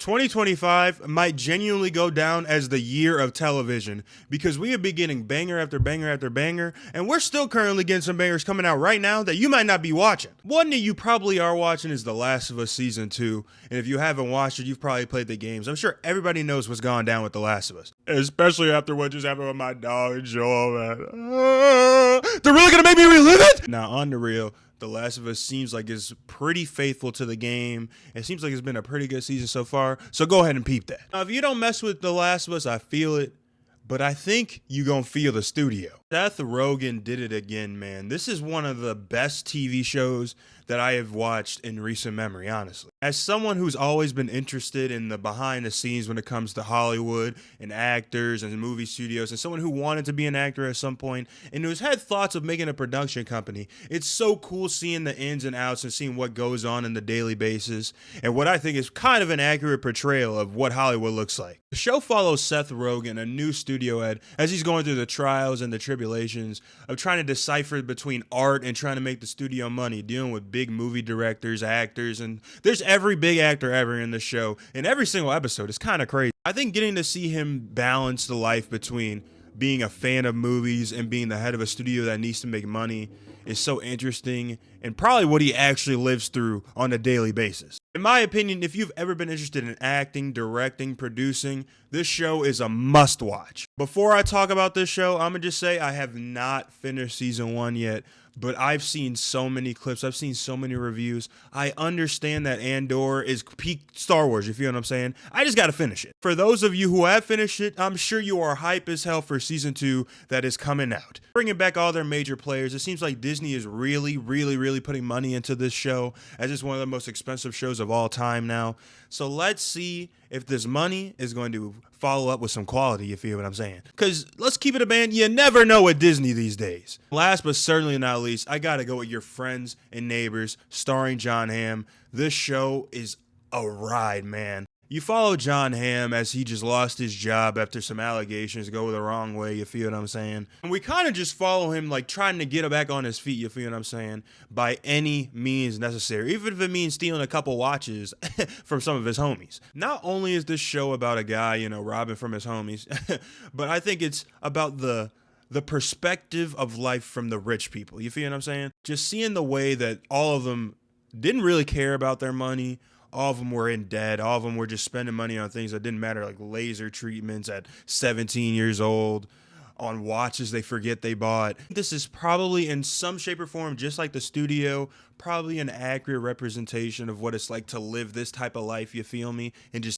2025 might genuinely go down as the year of television because we have been getting banger after banger after banger, and we're still currently getting some bangers coming out right now that you might not be watching. One that you probably are watching is The Last of Us Season 2, and if you haven't watched it, you've probably played the games. I'm sure everybody knows what's gone down with The Last of Us, especially after what just happened with my dog Joel, man. They're really gonna make me relive it? Now, on the real, The Last of Us seems like it's pretty faithful to the game. It seems like it's been a pretty good season so far. So go ahead and peep that. Now, if you don't mess with The Last of Us, I feel it. But I think you gonna feel the studio. Seth Rogen did it again, man. This is one of the best TV shows that I have watched in recent memory, honestly. As someone who's always been interested in the behind the scenes when it comes to Hollywood and actors and movie studios, and someone who wanted to be an actor at some point and who's had thoughts of making a production company, it's so cool seeing the ins and outs and seeing what goes on in the daily basis and what I think is kind of an accurate portrayal of what Hollywood looks like. The show follows Seth Rogen, a new studio head, as he's going through the trials and the tribulations of trying to decipher between art and trying to make the studio money, dealing with big movie directors, actors, and there's every big actor ever in the show, and every single episode is kind of crazy. I think getting to see him balance the life between being a fan of movies and being the head of a studio that needs to make money is so interesting and probably what he actually lives through on a daily basis. In my opinion, if you've ever been interested in acting, directing, producing, this show is a must watch. Before I talk about this show, I'm gonna just say I have not finished season 1 yet, but I've seen so many clips, I've seen so many reviews. I understand that Andor is peak Star Wars, you feel what I'm saying? I just gotta finish it. For those of you who have finished it, I'm sure you are hype as hell for season 2 that is coming out. Bringing back all their major players, it seems like Disney is really putting money into this show, as it's one of the most expensive shows of all time now. So let's see if this money is going to follow up with some quality, you feel what I'm saying? Because let's keep it a band, you never know at Disney these days. Last but certainly not least, I gotta go with Your Friends and Neighbors, starring Jon Hamm. This show is a ride, man. You follow Jon Hamm as he just lost his job after some allegations go the wrong way, you feel what I'm saying? And we kind of just follow him like trying to get back on his feet, you feel what I'm saying? By any means necessary, even if it means stealing a couple watches from some of his homies. Not only is this show about a guy, robbing from his homies, but I think it's about the perspective of life from the rich people, you feel what I'm saying? Just seeing the way that all of them didn't really care about their money. All of them were in debt. All of them were just spending money on things that didn't matter, like laser treatments at 17 years old, on watches they forget they bought. This is probably in some shape or form, just like the studio, probably an accurate representation of what it's like to live this type of life, you feel me? And just